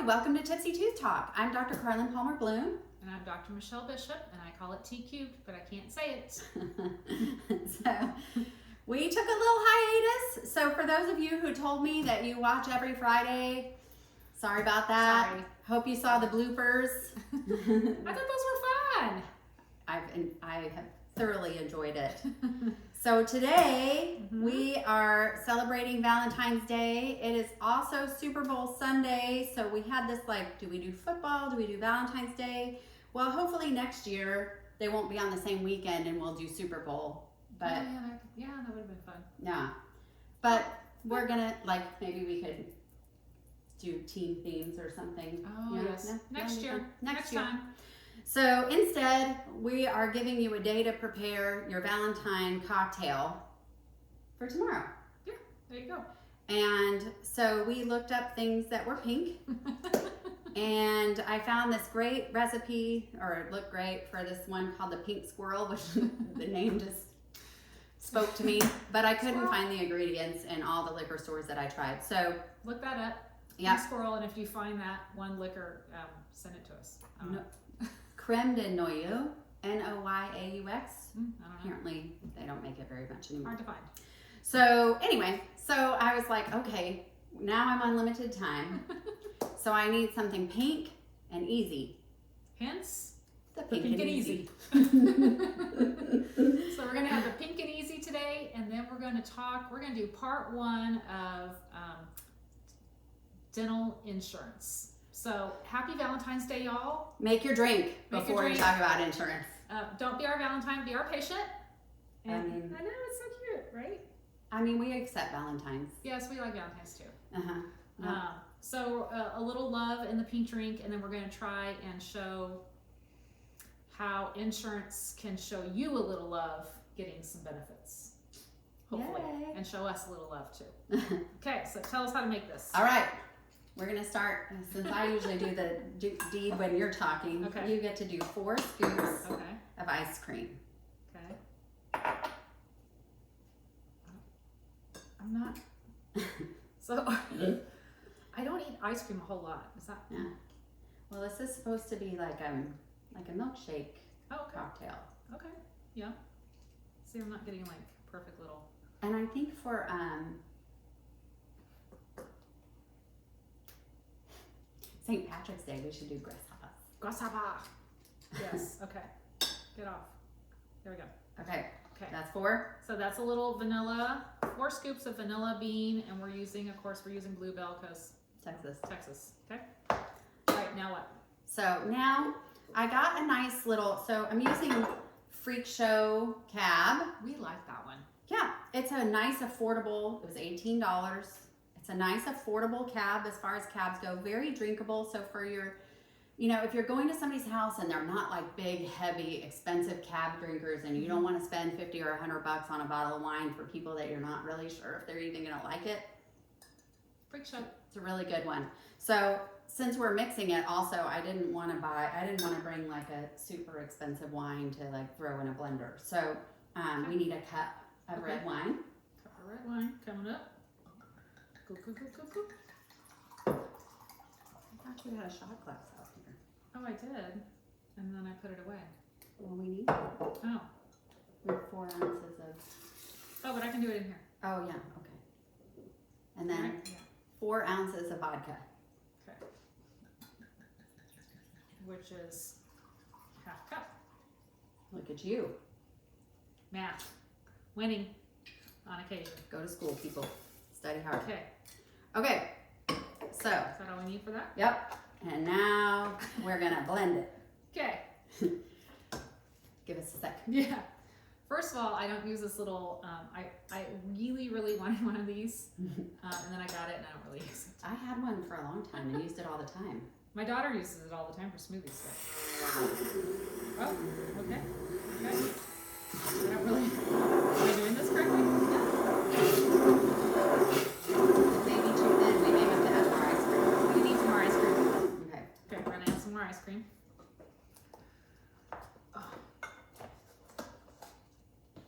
welcome to Tipsy Tooth Talk. I'm Dr. Carlin Palmer Blume. And I'm Dr. Michelle Bishop, and I call it T cubed, but I can't say it. So, we took a little hiatus. So for those of you who told me that you watch every Friday, sorry about that. Sorry. Hope you saw the bloopers. I thought those were fun. I have thoroughly enjoyed it. So today we are celebrating Valentine's Day. It is also Super Bowl Sunday. So we had this do we do football? Do we do Valentine's Day? Well, hopefully next year they won't be on the same weekend and we'll do Super Bowl. But yeah, that would have been fun. yeah. But we're gonna maybe we could do team themes or something. Oh yes. Next year. Next year. Time. So instead, we are giving you a day to prepare your Valentine cocktail for tomorrow. Yeah, there you go. And so we looked up things that were pink. And I found this great recipe, or it looked great, for this one called the Pink Squirrel, which the name just spoke to me. But I couldn't find the ingredients in all the liquor stores that I tried. So look that up. Yeah. Pink Squirrel, and if you find that one liquor, send it to us. Creme de Noyaux, Noyaux. I don't know. Apparently, they don't make it very much anymore. Hard to find. So anyway, so I was like, okay, now I'm on limited time. So I need something pink and easy. Hence, the Pink and Easy. So we're going to have the Pink and Easy today, and then we're going to do part one of dental insurance. So happy Valentine's Day, y'all. Make your drink before you talk about insurance. Don't be our Valentine, be our patient. And I know, it's so cute, right? I mean, we accept Valentines. Yes, we like Valentine's too. Uh-huh. Yeah. So a little love in the pink drink, and then we're going to try and show how insurance can show you a little love getting some benefits, hopefully. Yay. And show us a little love too. Okay, so tell us how to make this. All right. We're going to start, since I usually do the deed when you're talking, okay. You get to do 4 scoops of ice cream. Okay. I'm not, so I don't eat ice cream a whole lot. Is that? Yeah. Well, this is supposed to be like a milkshake cocktail. Okay. Yeah. See, I'm not getting perfect little. And I think for St. Patrick's Day, we should do grasshopper. Grasshopper. Yes. Okay. Get off. There we go. Okay. Okay. That's 4. So that's a little vanilla, 4 scoops of vanilla bean, and we're using Bluebell because Texas. Okay. All right. Now what? So now I got a nice little. So I'm using Freak Show Cab. We like that one. Yeah, it's a nice affordable. It was $18. It's a nice affordable cab as far as cabs go. Very drinkable. So for your, if you're going to somebody's house and they're not big, heavy, expensive cab drinkers, and you don't want to spend $50 or $100 on a bottle of wine for people that you're not really sure if they're even going to like it. Freak Show. It's a really good one. So since we're mixing it, also I didn't want to bring a super expensive wine to throw in a blender. So we need a cup of red wine. Cup of red wine coming up. Go. I thought you had a shot glass out here. Oh, I did. And then I put it away. Well, we need Oh. We have 4 ounces of. Oh, but I can do it in here. Oh, yeah. Okay. And then 4 ounces of vodka. Okay. Which is half cup. Look at you. Math. Winning on occasion. Go to school, people. Study hard. Okay. Okay. So. Is that all we need for that? Yep. And now we're going to blend it. Okay. Give us a sec. Yeah. First of all, I don't use this little, I really, really wanted one of these, and then I got it and I don't really use it. I had one for a long time and used it all the time. My daughter uses it all the time for smoothie stuff. Oh, okay. I don't really, am I doing this correctly? Maybe too thin. We may have to add more ice cream. We need some more ice cream. Okay. Okay, we're gonna add some more ice cream.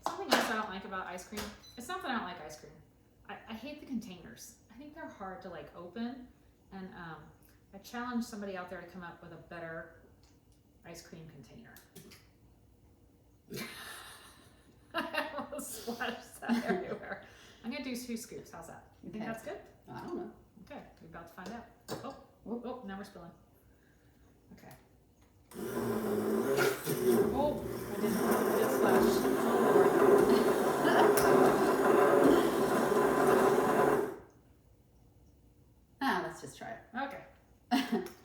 Something else I don't like about ice cream, it's not that I don't like ice cream. I hate the containers. I think they're hard to open, and I challenge somebody out there to come up with a better ice cream container. I almost splashed that everywhere. I'm gonna do 2 scoops. How's that? You think that's good? I don't know. Okay, we're about to find out. Oh, now we're spilling. Okay. Oh, I did splash. Let's just try it. Okay.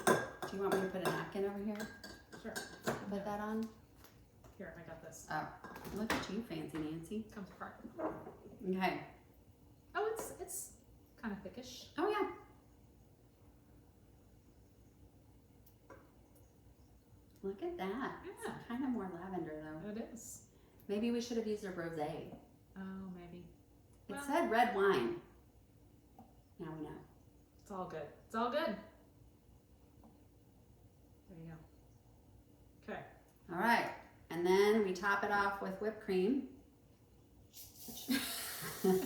Do you want me to put a napkin over here? Sure. Put that on? Here, I got this. Oh, look at you, Fancy Nancy. Comes apart. Okay. Oh, it's kind of thickish. Oh, yeah. Look at that. Yeah. It's kind of more lavender, though. It is. Maybe we should have used a rosé. Oh, maybe. It Well, said red wine. Now we know. it's all good. It's all good. There you go. Okay. All right. And then we top it off with whipped cream. Oh,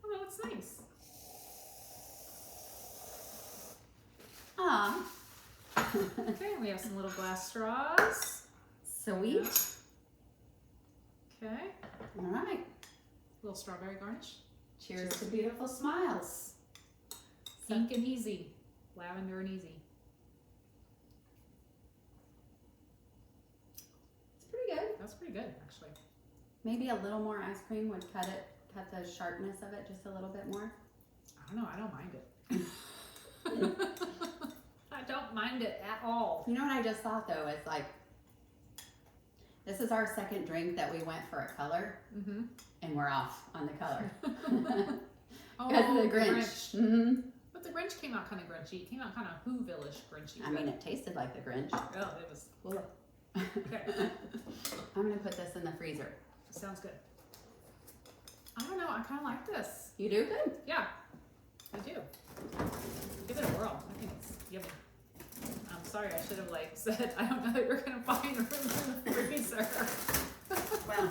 that looks nice. Okay, we have some little glass straws. Sweet. Okay. All right. Little strawberry garnish. Cheers to beautiful smiles. Pink and Easy. Lavender and Easy. It's pretty good. That's pretty good, actually. Maybe a little more ice cream would cut the sharpness of it just a little bit more. I don't know. I don't mind it. I don't mind it at all. You know what I just thought though is like, this is our second drink that we went for a color, Mm-hmm. and we're off on the color. Oh, Because of the Grinch. Mm-hmm. But the Grinch came out kind of grinchy. It came out kind of Whoville-ish grinchy. I mean, it tasted like the Grinch. Oh, it was. Okay. I'm gonna put this in the freezer. Sounds good. I don't know. I kind of like this. You do good. Yeah, I do. Give it a whirl. I think it's yummy. I'm sorry. I should have said I don't know that we're gonna find room in the freezer. Well,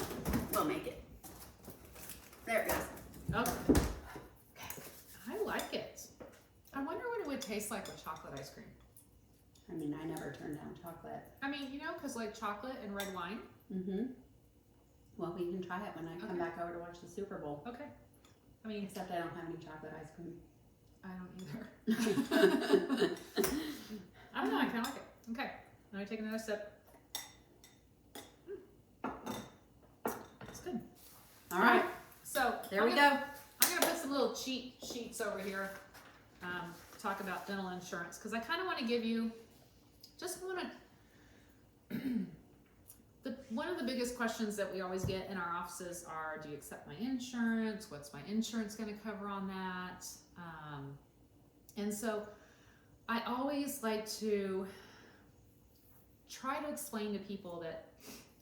we'll make it. There it goes. Okay. I like it. I wonder what it would taste like with chocolate ice cream. I mean, I never turn down chocolate. I mean, because chocolate and red wine. Mm-hmm. Well, we can try it when I come back over to watch the Super Bowl. Okay. I mean, Except I don't have any chocolate ice cream. I don't either. I don't know. I kind of like it. Okay. Let me take another sip. It's good. All right. So There we go. I'm going to put some little cheat sheets over here. Talk about dental insurance because I kind of want to give you, one of the biggest questions that we always get in our offices are, do you accept my insurance? What's my insurance going to cover on that? And so I always like to try to explain to people that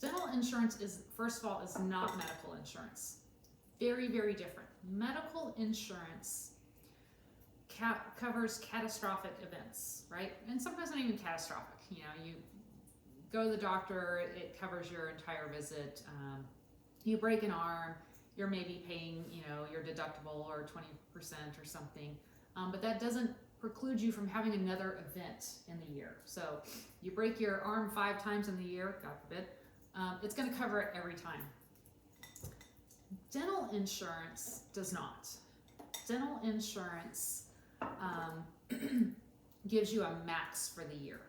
dental insurance is, first of all, is not medical insurance. Very, very different. Medical insurance covers catastrophic events, right? And sometimes not even catastrophic. You go to the doctor, it covers your entire visit. You break an arm, you're maybe paying, your deductible or 20% or something. But that doesn't preclude you from having another event in the year. So you break your arm 5 times in the year, God forbid, it's going to cover it every time. Dental insurance does not. Dental insurance gives you a max for the year.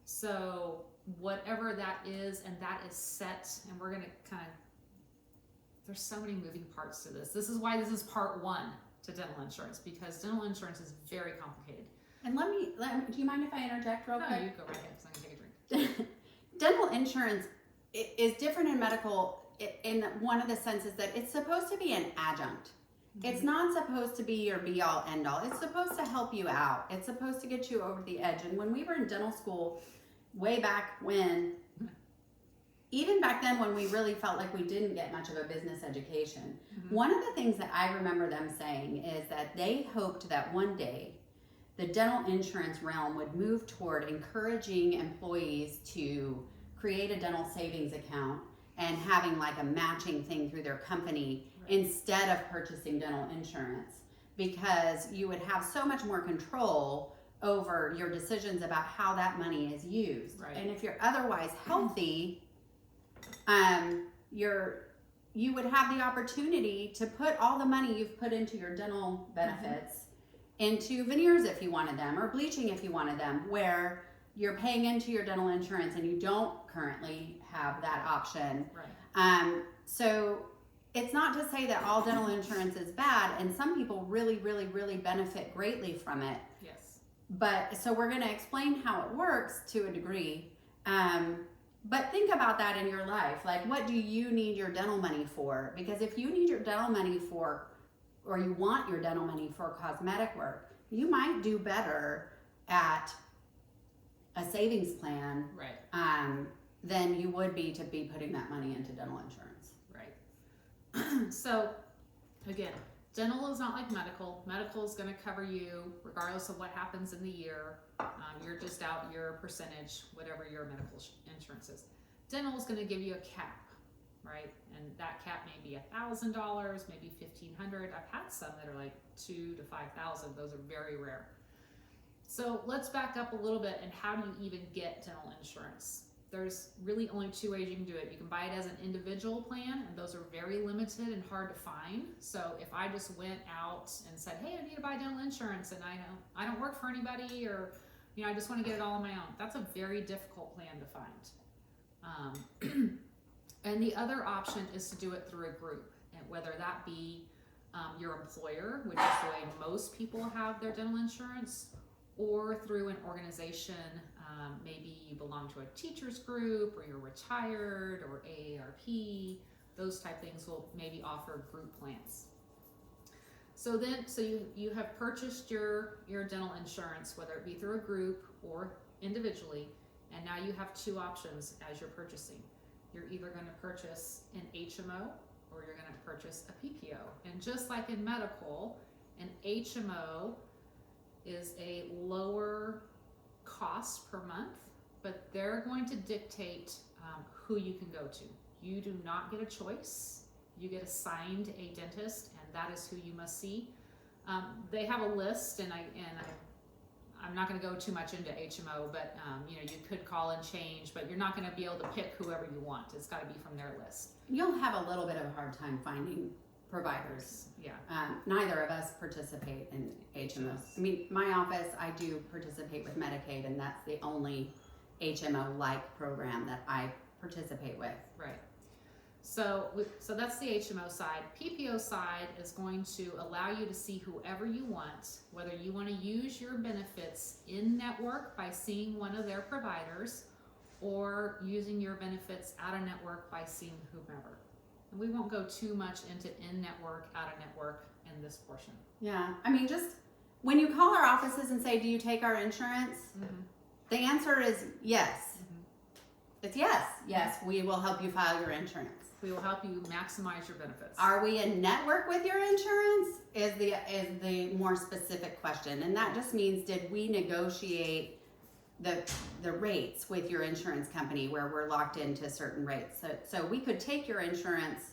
So whatever that is, and that is set, and we're going to there's so many moving parts to this. This is why this is part 1 to dental insurance, because dental insurance is very complicated. And do you mind if I interject real quick? No, you go right ahead, because I'm going to take a drink. Dental insurance is different in medical in one of the senses that it's supposed to be an adjunct. Mm-hmm. It's not supposed to be your be-all, end-all. It's supposed to help you out. It's supposed to get you over the edge. And when we were in dental school, way back when, even back then when we really felt like we didn't get much of a business education, one of the things that I remember them saying is that they hoped that one day the dental insurance realm would move toward encouraging employees to create a dental savings account and having a matching thing through their company instead of purchasing dental insurance. because you would have so much more control over your decisions about how that money is used. Right. And if you're otherwise healthy, you would have the opportunity to put all the money you've put into your dental benefits into veneers if you wanted them, or bleaching if you wanted them, where you're paying into your dental insurance and you don't currently have that option. Right. So it's not to say that all dental insurance is bad, and some people really, really, really benefit greatly from it. Yes. But so we're going to explain how it works to a degree. But think about that in your life. Like, what do you need your dental money for? Because if you need your dental money for, or you want your dental money for cosmetic work, you might do better at a savings plan, right, than you would be to be putting that money into dental insurance. Right. So again, dental is not like medical. Medical is going to cover you regardless of what happens in the year. You're just out your percentage, whatever your medical insurance is. Dental is going to give you a cap, right? And that cap may be $1,000, maybe $1,500. I've had some that are like $2,000 to $5,000. Those are very rare. So let's back up a little bit, and how do you even get dental insurance? There's really only two ways you can do it. You can buy it as an individual plan, and those are very limited and hard to find. So if I just went out and said, hey, I need to buy dental insurance, and I don't work for anybody, or I just want to get it all on my own, that's a very difficult plan to find. And the other option is to do it through a group, and whether that be your employer, which is the way most people have their dental insurance, or through an organization. Maybe you belong to a teacher's group, or you're retired, or AARP. Those type things will maybe offer group plans. So you have purchased your dental insurance, whether it be through a group or individually, and now you have two options as you're purchasing. You're either going to purchase an HMO, or you're going to purchase a PPO. And just like in medical, an HMO is a lower cost per month, but they're going to dictate who you can go to. You do not get a choice. You get assigned a dentist, and that is who you must see. They have a list, and I'm not going to go too much into HMO, but you could call and change, but you're not going to be able to pick whoever you want. It's got to be from their list. You'll have a little bit of a hard time finding providers. Yeah. Neither of us participate in HMOs. I mean, my office, I do participate with Medicaid, and that's the only HMO-like program that I participate with. Right. So that's the HMO side. PPO side is going to allow you to see whoever you want, whether you want to use your benefits in network by seeing one of their providers, or using your benefits out of network by seeing whomever. And we won't go too much into in-network, out-of-network in this portion. Yeah, I mean, just when you call our offices and say, do you take our insurance? Mm-hmm. The answer is yes. Mm-hmm. It's yes. Yes, we will help you file your insurance. We will help you maximize your benefits. Are we in network with your insurance is the more specific question. And that just means, did we negotiate the rates with your insurance company where we're locked into certain rates? So we could take your insurance,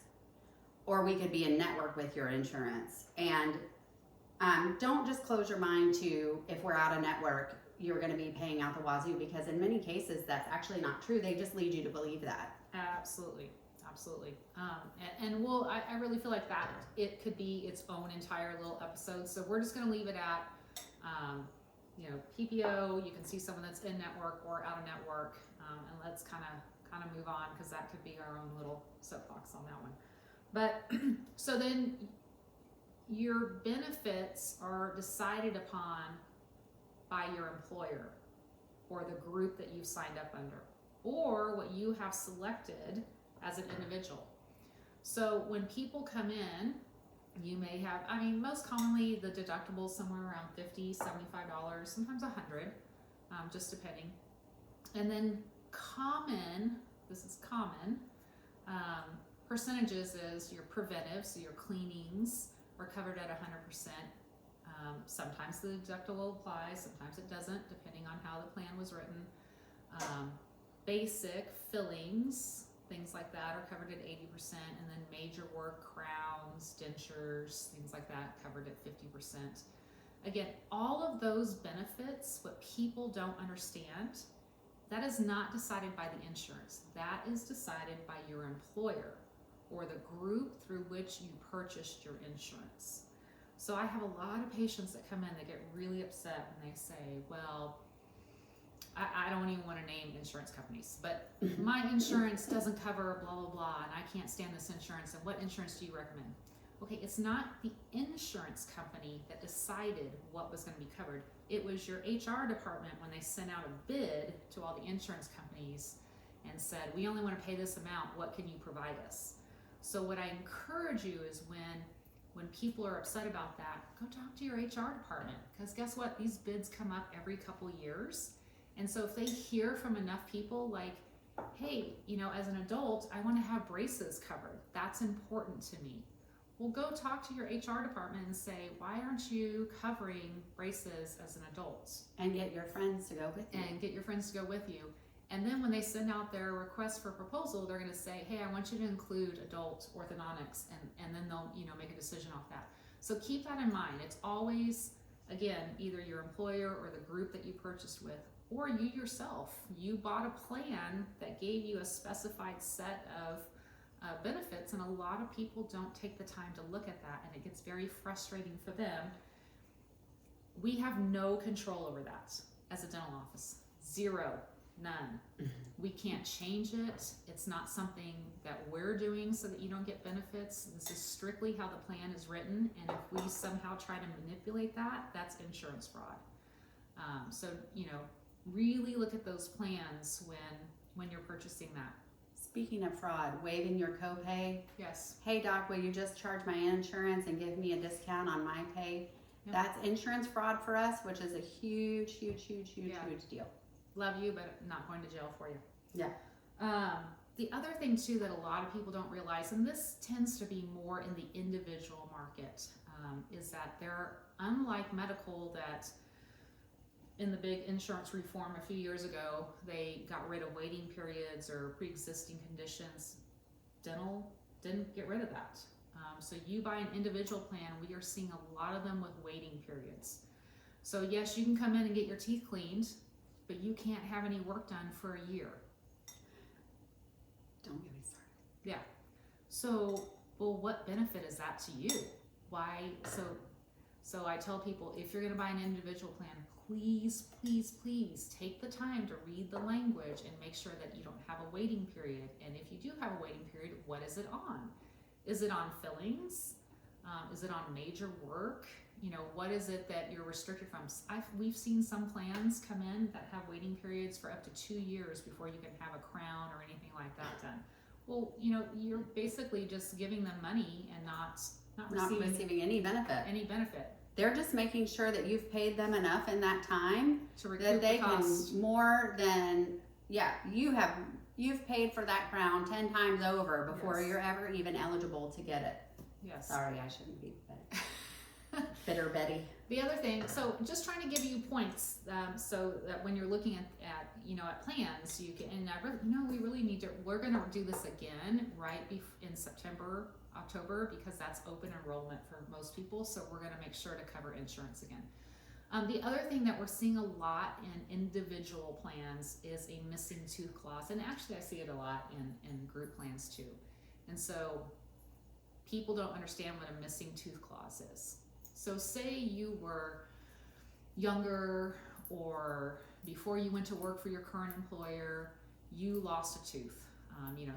or we could be in network with your insurance. And don't just close your mind to, if we're out of network, you're going to be paying out the wazoo, because in many cases that's actually not true. They just lead you to believe that. Absolutely. I really feel like that it could be its own entire little episode. So we're just going to leave it at, PPO. You can see someone that's in network or out of network, and let's kind of move on, because that could be our own little soapbox on that one. But so then your benefits are decided upon by your employer, or the group that you've signed up under, or what you have selected as an individual. So when people come in, you may have, most commonly the deductible is somewhere around $50, $75, sometimes $100, just depending. And then common percentages is your preventive, so your cleanings are covered at 100%. Sometimes the deductible applies, sometimes it doesn't, depending on how the plan was written. Basic fillings, things like that are covered at 80%, and then major work, crowns, dentures, things like that covered at 50%. Again, all of those benefits, what people don't understand, that is not decided by the insurance. That is decided by your employer or the group through which you purchased your insurance. So I have a lot of patients that come in that get really upset when they say, well, I don't even want to name insurance companies, but my insurance doesn't cover blah, blah, blah, and I can't stand this insurance, and what insurance do you recommend? Okay, it's not the insurance company that decided what was going to be covered. It was your HR department when they sent out a bid to all the insurance companies and said, we only want to pay this amount, what can you provide us? So what I encourage you is when people are upset about that, go talk to your HR department, because guess what? These bids come up every couple years. And so if they hear from enough people like, hey, you know, as an adult, I want to have braces covered. That's important to me. Well, go talk to your HR department and say, why aren't you covering braces as an adult? And get your friends to go with you. And get your friends to go with you. And then when they send out their request for proposal, they're going to say, hey, I want you to include adult orthodontics, and then they'll, you know, make a decision off that. So keep that in mind. It's always, again, either your employer or the group that you purchased with, or you yourself. You bought a plan that gave you a specified set of benefits, and a lot of people don't take the time to look at that, and it gets very frustrating for them. We have no control over that as a dental office. Zero. None. We can't change it. It's not something that we're doing so that you don't get benefits. This is strictly how the plan is written, and if we somehow try to manipulate that, that's insurance fraud. So, you know, really look at those plans when you're purchasing that. Speaking of fraud, waiving your copay. Yes. Hey doc, will you just charge my insurance and give me a discount on my pay? Yep. That's insurance fraud for us, which is a huge deal. Love you, but not going to jail for you. Yeah. The other thing too that a lot of people don't realize, and this tends to be more in the individual market, is that they're, unlike medical, that in the big insurance reform a few years ago, they got rid of waiting periods or pre-existing conditions. Dental didn't get rid of that. So you buy an individual plan, we are seeing a lot of them with waiting periods. So yes, you can come in and get your teeth cleaned, but you can't have any work done for a year. Don't get me started. Yeah. So, well, what benefit is that to you? Why? So I tell people, if you're going to buy an individual plan, please take the time to read the language and make sure that you don't have a waiting period. And if you do have a waiting period, what is it on? Is it on fillings? Is it on major work? You know, what is it that you're restricted from? We've seen some plans come in that have waiting periods for up to 2 years before you can have a crown or anything like that done. Well, you know, you're basically just giving them money and not receiving any benefit. They're just making sure that you've paid them enough in that time to recoup that they the cost. can more than, you've paid for that crown 10 times over before Yes. you're ever even eligible to get it. Yes. Sorry, I shouldn't be bitter Betty. The other thing, so just trying to give you points, so that when you're looking at plans, you can, and we really need to, we're going to do this again in September, October, because that's open enrollment for most people. So we're going to make sure to cover insurance again. The other thing that we're seeing a lot in individual plans is a missing tooth clause. And actually I see it a lot in group plans too. And so people don't understand what a missing tooth clause is. So say you were younger, or before you went to work for your current employer, you lost a tooth.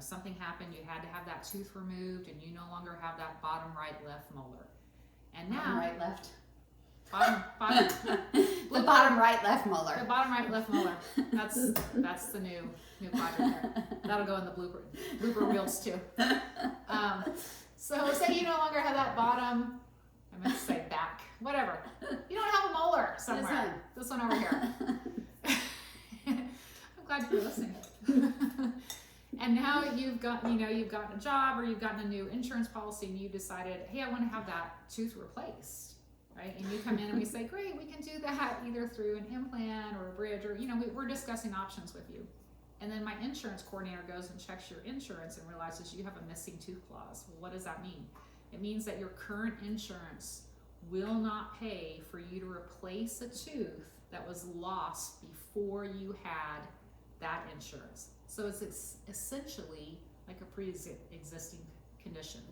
Something happened, you had to have that tooth removed, and you no longer have that bottom right left molar. And now Bottom right left. Bottom The bottom right left molar. The bottom right left molar. That's the new quadrant there. That'll go in the blooper reels too. So say you no longer have that bottom, I meant to say back, whatever. You don't have a molar somewhere. This one over here. I'm glad you're listening. And now you've gotten a job, or you've gotten a new insurance policy, and you decided, hey, I want to have that tooth replaced, right? And you come in and we say, great, we can do that either through an implant or a bridge, or we're discussing options with you. And then my insurance coordinator goes and checks your insurance and realizes you have a missing tooth clause. Well, what does that mean? It means that your current insurance will not pay for you to replace a tooth that was lost before you had that insurance. So it's essentially like a pre-existing condition,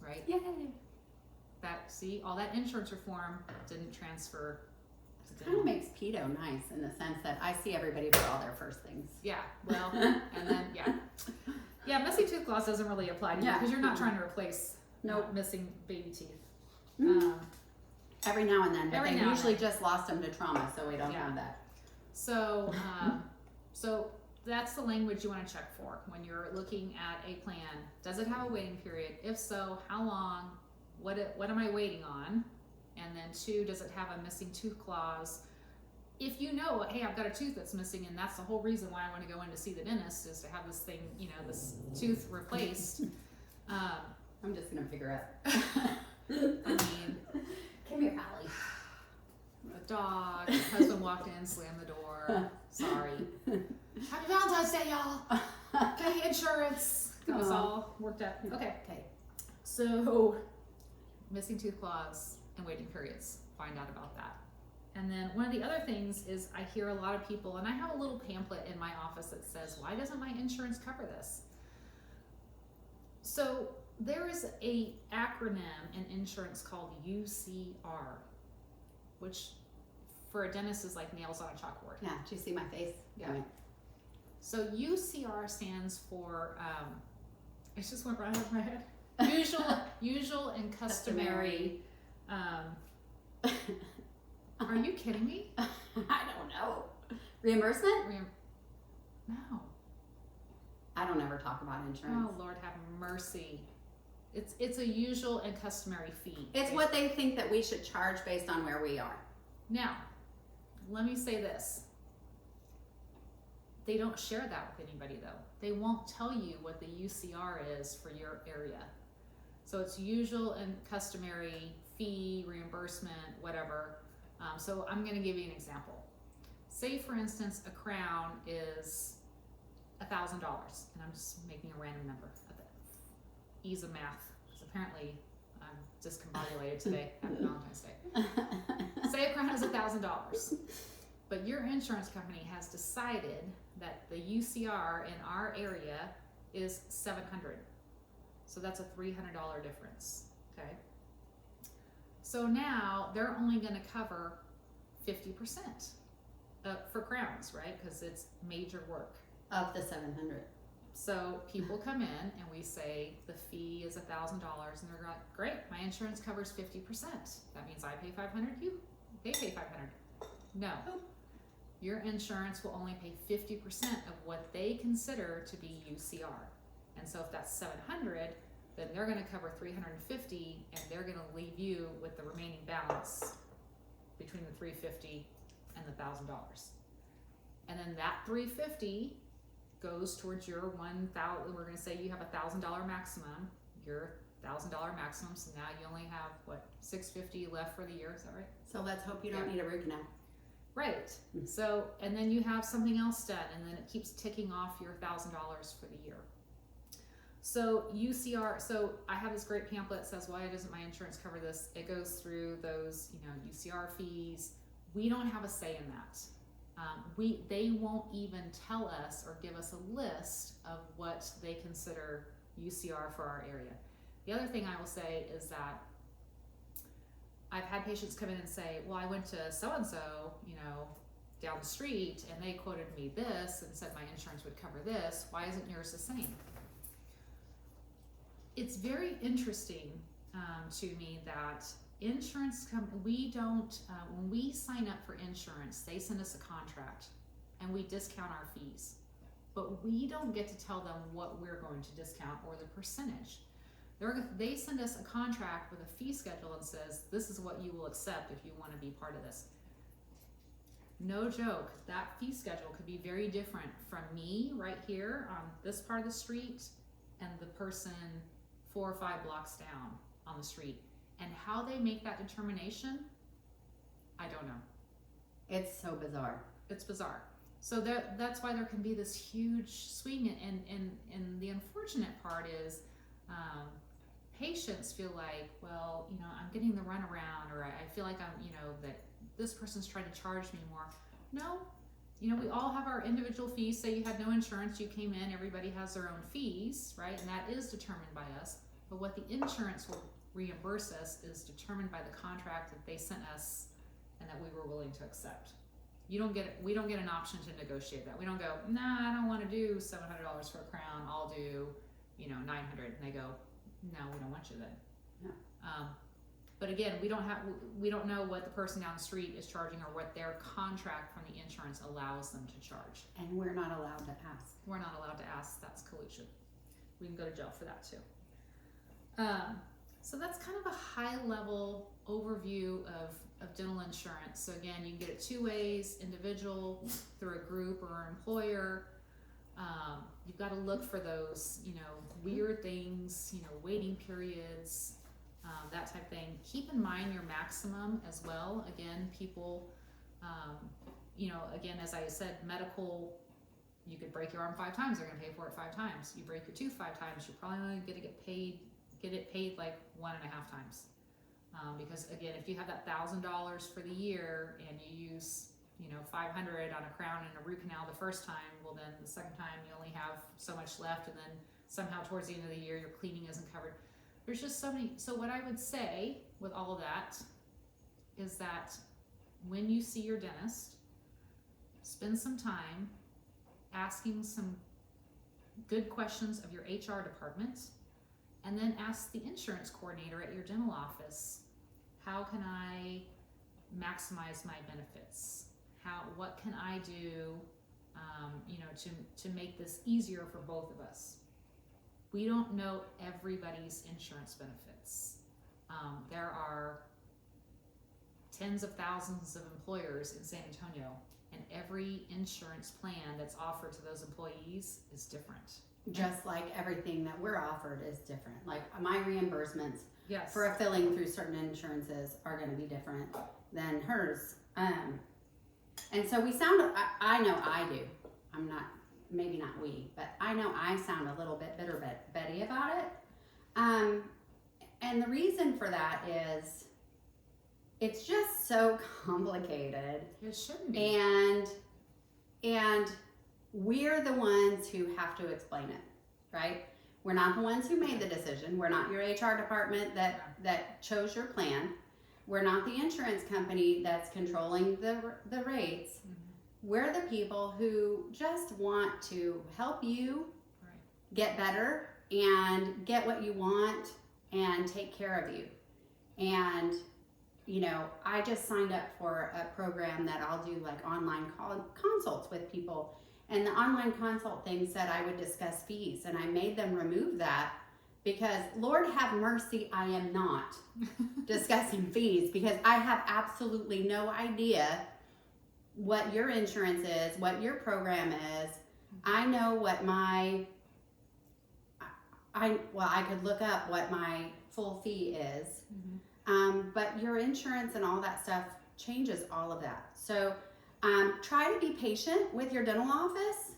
right? Yay! See, all that insurance reform didn't transfer. It kind of makes pedo nice in the sense that I see everybody for all their first things. Yeah, well, and then, yeah, missing tooth clause doesn't really apply to you because you're not trying to replace missing baby teeth. Every now and then, but Every they now and usually then. just lost them to trauma, so we don't have that. So, so that's the language you want to check for when you're looking at a plan. Does it have a waiting period? If so, how long? What am I waiting on? And then 2, does it have a missing tooth clause? If you know, hey, I've got a tooth that's missing, and that's the whole reason why I want to go in to see the dentist is to have this thing, this tooth replaced. I'm just gonna figure out. I mean, come here, Hallie. A dog. Husband walked in, slammed the door. Sorry. Happy Valentine's Day, y'all. Okay, insurance. Got us all worked up. Okay. So, missing tooth clause and waiting periods. Find out about that. And then one of the other things is I hear a lot of people, and I have a little pamphlet in my office that says, why doesn't my insurance cover this? So there is a acronym in insurance called UCR, which for a dentist is like nails on a chalkboard. Yeah, do you see my face? Yeah. So UCR stands for, it just went right over my head. Usual and customary. Are you kidding me? I don't know. Reimbursement? No. I don't ever talk about insurance. Oh, Lord have mercy. It's a usual and customary fee. It's what they think that we should charge based on where we are. Now, let me say this. They don't share that with anybody though. They won't tell you what the UCR is for your area. So it's usual and customary fee, reimbursement, whatever. So I'm going to give you an example. Say for instance, a crown is $1,000, and I'm just making a random number. Ease of math, because apparently I'm discombobulated today after Valentine's Day. Say a crown is $1,000, but your insurance company has decided that the UCR in our area is $700. So that's a $300 difference, okay? So now they're only gonna cover 50% for crowns, right? Because it's major work. Of the 700. So people come in and we say the fee is $1,000 and they're like, great, my insurance covers 50%. That means I pay $500, they pay $500. No, your insurance will only pay 50% of what they consider to be UCR. And so if that's 700, then they're going to cover 350 and they're going to leave you with the remaining balance between the 350 and the $1,000. And then that 350 goes towards your 1,000. We're going to say you have $1,000 maximum, your $1,000 maximum. So now you only have what, $650 left for the year. Is that right? So let's hope you don't need a root canal. Right. So, and then you have something else done, and then it keeps ticking off your $1,000 for the year. So UCR, so I have this great pamphlet that says, why doesn't my insurance cover this? It goes through those, UCR fees. We don't have a say in that. They won't even tell us or give us a list of what they consider UCR for our area. The other thing I will say is that I've had patients come in and say, well, I went to so-and-so, down the street, and they quoted me this and said my insurance would cover this. Why isn't yours the same? It's very interesting to me that insurance we don't, when we sign up for insurance, they send us a contract and we discount our fees, but we don't get to tell them what we're going to discount or the percentage. They send us a contract with a fee schedule and says, this is what you will accept if you want to be part of this. No joke, that fee schedule could be very different from me right here on this part of the street and the person 4 or 5 blocks down on the street. And how they make that determination, I don't know. It's so bizarre. It's bizarre. So that's why there can be this huge swing, and the unfortunate part is patients feel like, well, I'm getting the runaround, or I feel like I'm, that this person's trying to charge me more. No, we all have our individual fees. Say you had no insurance, you came in, everybody has their own fees, right? And that is determined by us. But what the insurance will reimburse us is determined by the contract that they sent us and that we were willing to accept. We don't get an option to negotiate that. We don't go, nah, I don't want to do $700 for a crown. I'll do, $900. And they go, no, we don't want you then. Yeah. But again, we don't know what the person down the street is charging or what their contract from the insurance allows them to charge. And we're not allowed to ask. We're not allowed to ask. That's collusion. We can go to jail for that too. So that's kind of a high level overview of dental insurance. So again, you can get it two ways: individual, through a group, or an employer. You've got to look for those, weird things, waiting periods, that type of thing. Keep in mind your maximum as well. Again, people, again, as I said, medical, you could break your arm 5 times, they're going to pay for it 5 times. You break your tooth 5 times, you're probably only going to get it paid like 1.5 times. Because again, if you have that $1,000 for the year and you use, $500 on a crown and a root canal the first time, well then the second time you only have so much left, and then somehow towards the end of the year your cleaning isn't covered. There's just so many. So what I would say with all of that is that when you see your dentist, spend some time asking some good questions of your HR department, and then ask the insurance coordinator at your dental office, how can I maximize my benefits? What can I do, to make this easier for both of us? We don't know everybody's insurance benefits. There are tens of thousands of employers in San Antonio, and every insurance plan that's offered to those employees is different. Just like everything that we're offered is different. Like my reimbursements Yes. for a filling through certain insurances are going to be different than hers. And so we sound, I know I do. I'm not, maybe not we, but I know I sound a little bit bitter Betty about it. And the reason for that is it's just so complicated. It shouldn't be. And we're the ones who have to explain it, right? We're not the ones who made the decision. We're not your HR department that chose your plan. We're not the insurance company that's controlling the rates. Mm-hmm. We're the people who just want to help you get better and get what you want and take care of you. And, I just signed up for a program that I'll do like online consults with people. And the online consult thing said I would discuss fees, and I made them remove that because, Lord have mercy, I am not discussing fees, because I have absolutely no idea what your insurance is, what your program is. I know what I could look up what my full fee is, but your insurance and all that stuff changes all of that. So try to be patient with your dental office,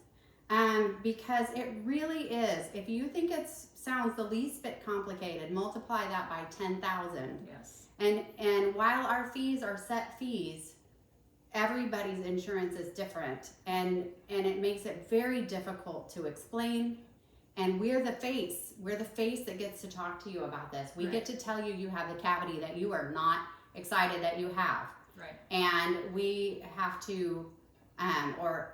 because it really is. If you think it sounds the least bit complicated, multiply that by 10,000. Yes. And while our fees are set fees, everybody's insurance is different, and it makes it very difficult to explain. And we're the face that gets to talk to you about this. We get to tell you have the cavity that you are not excited that you have. Right. And we have to or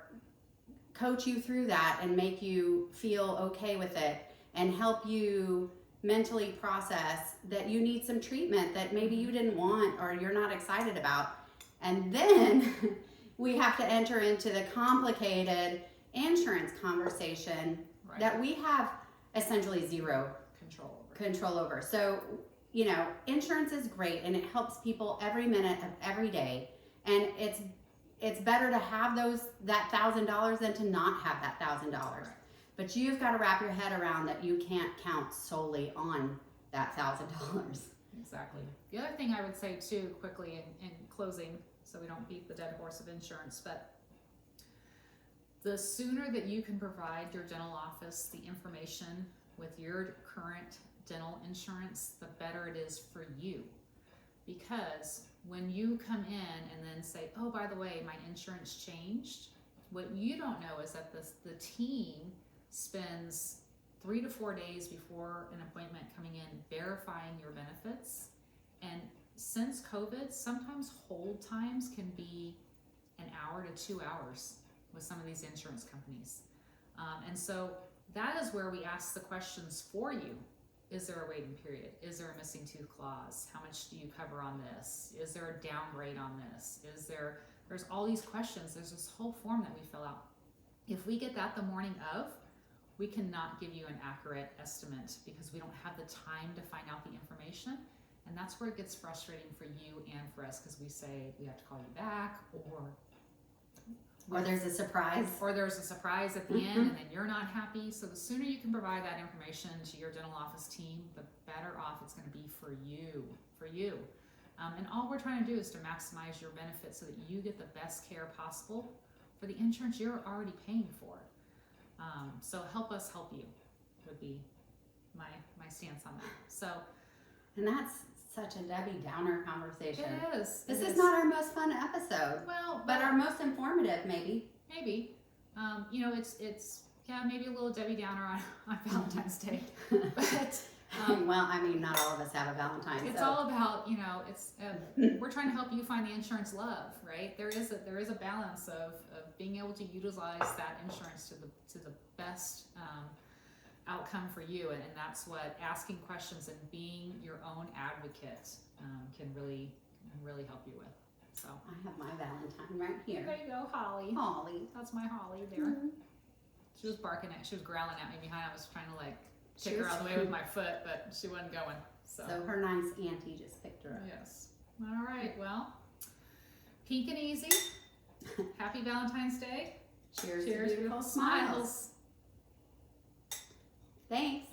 coach you through that and make you feel okay with it and help you mentally process that you need some treatment that maybe you didn't want or you're not excited about. And then we have to enter into the complicated insurance conversation that we have essentially zero control over. So, insurance is great and it helps people every minute of every day. And it's better to have that $1,000 than to not have that $1,000. Right. But you've got to wrap your head around that you can't count solely on that $1,000. Exactly. The other thing I would say too, quickly in closing, so we don't beat the dead horse of insurance, but The sooner that you can provide your dental office the information with your current dental insurance, the better it is for you. Because when you come in and then say, oh, by the way, my insurance changed, what you don't know is that the team spends 3 to 4 days before an appointment coming in verifying your benefits. And since COVID, sometimes hold times can be an hour to 2 hours with some of these insurance companies. And so that is where we ask the questions for you. Is there a waiting period? Is there a missing tooth clause? How much do you cover on this? Is there a downgrade on this? There's all these questions. There's this whole form that we fill out. If we get that the morning of, we cannot give you an accurate estimate because we don't have the time to find out the information. And that's where it gets frustrating for you and for us, because we say we have to call you back, or there's a surprise. Or there's a surprise at the end, and then you're not happy. So the sooner you can provide that information to your dental office team, the better off it's going to be for you. And all we're trying to do is to maximize your benefits so that you get the best care possible for the insurance you're already paying for. So help us help you would be my stance on that. So, and that's such a Debbie Downer conversation. It is. This is not our most fun episode. Well, but our most informative, maybe. Maybe. It's maybe a little Debbie Downer on Valentine's Day. But well, I mean, not all of us have a Valentine. It's all about, we're trying to help you find the insurance love, right? There is a balance of being able to utilize that insurance to the best outcome for you, and that's what asking questions and being your own advocate can really help you with. So I have my Valentine right here. There you go, Holly. Holly. That's my Holly there. Mm-hmm. She was growling at me behind. I was trying to kick her out of the way with my foot, but she wasn't going. So her nice auntie just picked her up. Yes. All right. Well, Pink and Easy. Happy Valentine's Day. Cheers to beautiful smiles. Thanks.